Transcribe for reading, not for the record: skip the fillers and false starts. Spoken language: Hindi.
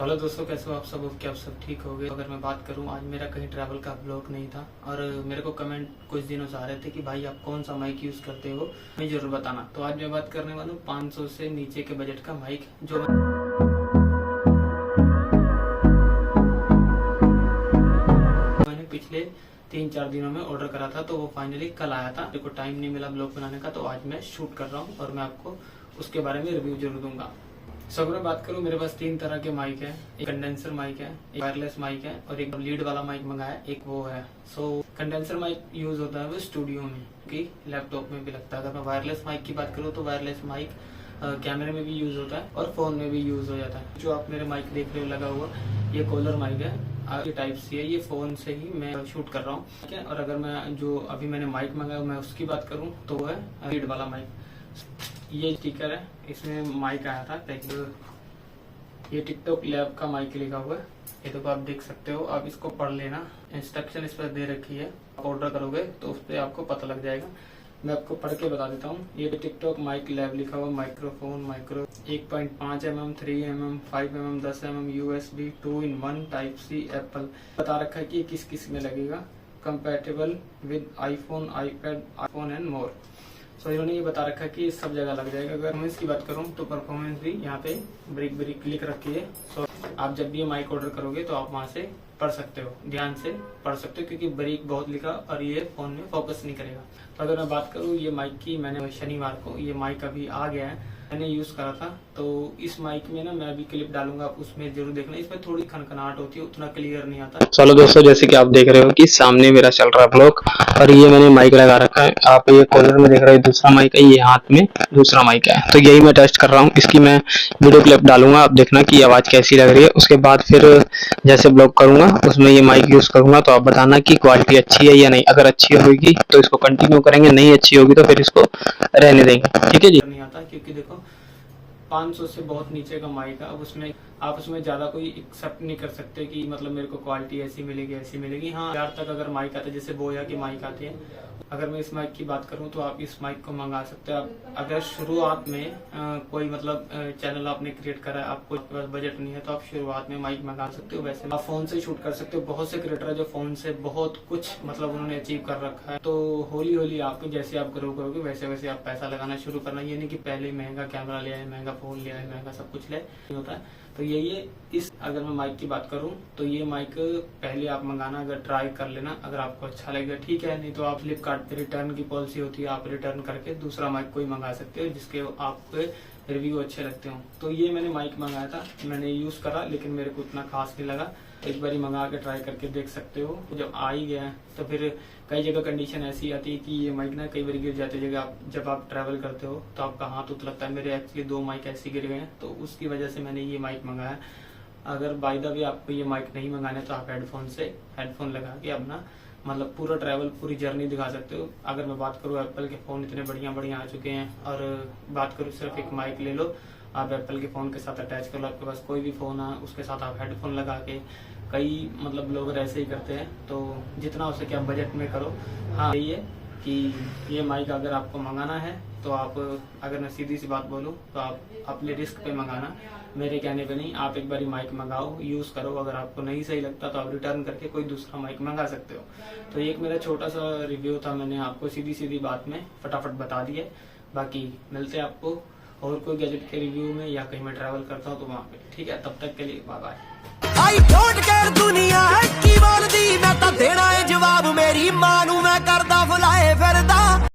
हेलो दोस्तों, कैसे हो आप सब? क्या आप सब ठीक हो गए? अगर मैं बात करूं, आज मेरा कहीं ट्रैवल का ब्लॉग नहीं था और मेरे को कमेंट कुछ दिनों से आ रहे थे कि भाई आप कौन सा माइक यूज़ करते हो, मैं जरूर बताना। तो आज मैं बात करने वाला हूँ 500 से नीचे के बजट का माइक जो मैंने पिछले 3-4 दिनों में ऑर्डर करा था। तो वो फाइनली कल आया था। मेरे को टाइम नहीं मिला ब्लॉग बनाने का, तो आज मैं शूट कर रहा हूँ और मैं आपको उसके बारे में रिव्यू जरूर दूंगा। सब मैं बात करूं, मेरे पास 3 तरह के माइक है। एक कंडेंसर माइक है, एक वायरलेस माइक है और एक लीड वाला माइक मंगाया, एक वो है। सो कंडेंसर माइक यूज होता है वो स्टूडियो में, कि लैपटॉप में भी लगता है। अगर मैं वायरलेस माइक की बात करूं तो वायरलेस माइक कैमरे में भी यूज होता है और फोन में भी यूज हो जाता है। जो आप मेरे माइक देख रहे हो लगा हुआ, ये कॉलर माइक है, ये टाइप सी है। ये फोन से ही मैं शूट कर रहा हूँ, ठीक है। और अगर मैं जो अभी मैंने माइक मंगाया मैं उसकी बात करूँ तो वो है लीड वाला माइक। ये स्टिकर है, इसमें माइक आया था। ये टिकटॉक लैब का माइक लिखा हुआ है, ये तो आप देख सकते हो। आप इसको पढ़ लेना, इंस्ट्रक्शन इस पर दे रखी है। आप ऑर्डर करोगे तो उस पर आपको पता लग जाएगा। मैं आपको पढ़ के बता देता हूँ। ये टिकटॉक माइक लैब लिखा हुआ, microphone micro 1.5 mm, 3 mm, 5 mm, 10 mm, USB 2-in-1 type C, Apple बता रखा है कि किस किस में लगेगा। Compatible with iPhone, iPad, iPhone and more. So इन्होंने ये बता रखा है कि सब जगह लग जाएगा। अगर परफॉर्मेंस की बात करूं तो परफॉर्मेंस भी यहाँ पे ब्रिक ब्रिक लिख रखी है। सो आप जब भी ये माइक ऑर्डर करोगे तो आप वहां से पढ़ सकते हो, ध्यान से पढ़ सकते हो, क्योंकि ब्रिक बहुत लिखा और ये फोन में फोकस नहीं करेगा। तो अगर मैं बात करूँ ये माइक की, मैंने शनिवार को ये माइक अभी आ गया है, मैंने यूज करा था। तो इस माइक में ना मैं अभी क्लिप डालूंगा, आप उसमें जरूर देखना। इसमें थोड़ी खनखनाहट होती है, उतना क्लियर नहीं आता। चलो दोस्तों, जैसे कि आप देख रहे हो कि सामने मेरा चल रहा है ब्लॉग और ये मैंने माइक लगा रखा है। आप ये कॉर्नर में देख रहे हो दूसरा माइक है, ये हाथ में दूसरा माइक है। तो यही मैं टेस्ट कर रहा हूँ। इसकी मैं वीडियो क्लिप डालूंगा, आप देखना कि आवाज कैसी लग रही है। उसके बाद फिर जैसे ब्लॉग करूंगा उसमें ये माइक यूज करूंगा, तो आप बताना कि क्वालिटी अच्छी है या नहीं। अगर अच्छी होगी तो इसको कंटिन्यू करेंगे, नहीं अच्छी होगी तो फिर इसको रहने देंगे, ठीक है जी। नहीं आता, क्योंकि देखो 500 से बहुत नीचे का माइक है। अब उसमें आप उसमें ज्यादा कोई एक्सेप्ट नहीं कर सकते कि मतलब मेरे को क्वालिटी ऐसी मिलेगी ऐसी मिलेगी। हाँ, 1000 तक अगर माइक आता है, जैसे बोया की माइक आती है। अगर मैं इस माइक की बात करूं तो आप इस माइक को मंगा सकते हो। आप अगर शुरुआत में कोई मतलब चैनल आपने क्रिएट करा है, आपको बजट नहीं है, तो आप शुरुआत में माइक मंगा सकते हो। वैसे आप फोन से शूट कर सकते हो। बहुत से क्रिएटर है जो फोन से बहुत कुछ मतलब उन्होंने अचीव कर रखा है। तो होली होली आप जैसे आप ग्रो करोगे वैसे वैसे आप पैसा लगाना शुरू करना। ये नहीं कि पहले महंगा कैमरा ले आए, महंगा फोन ले आए, महंगा सब कुछ ले होता है। तो ये इस अगर मैं माइक की बात करूं तो ये माइक पहले आप मंगाना, अगर ट्राई कर लेना, अगर आपको अच्छा लगेगा ठीक है, नहीं तो आप फ्लिपकार्ट पे रिटर्न की पॉलिसी होती है, आप रिटर्न करके दूसरा माइक कोई मंगा सकते हो जिसके आपके रिव्यू अच्छे लगते हो। तो ये मैंने माइक मंगाया था, मैंने यूज करा, लेकिन मेरे को उतना खास नहीं लगा। एक बार मंगा के ट्राई करके देख सकते हो। जब आ ही गया तो फिर कई जगह कंडीशन ऐसी आती है कि ये माइक ना कई बार गिर जाते जगह जब आप ट्रैवल करते हो तो आपका हाथ उत लगता है। मेरे एक्चुअली 2 माइक ऐसे गिर गए हैं, तो उसकी वजह से मैंने ये माइक मंगाया। अगर बाय द वे आपको ये माइक नहीं मंगाने तो आप हेडफोन लगा के अपना मतलब पूरा ट्रैवल, पूरी जर्नी दिखा सकते हो। अगर मैं बात करूँ, एप्पल के फोन इतने बढ़िया बढ़िया आ चुके हैं। और बात करूँ, सिर्फ एक माइक ले लो, आप एप्पल के फोन के साथ अटैच कर लो, आपके पास कोई भी फोन है उसके साथ आप हेडफोन लगा के, कई मतलब लोग ऐसे ही करते हैं। तो जितना हो सके आप बजट में करो। हाँ, यही है कि ये माइक अगर आपको मंगाना है तो आप, अगर मैं सीधी सी बात बोलूँ तो आप अपने रिस्क पे मंगाना, मेरे कहने पे नहीं। आप एक बार माइक मंगाओ, यूज करो, अगर आपको नहीं सही लगता तो आप रिटर्न करके कोई दूसरा माइक मंगा सकते हो। तो एक मेरा छोटा सा रिव्यू था, मैंने आपको सीधी सीधी बात में फटाफट बता दिया। बाकी मिलते हैं आपको और कोई गैजेट के रिव्यू में, या कहीं मैं ट्रैवल करता हूँ तो वहाँ पे, ठीक है। तब तक के लिए बाय बाय।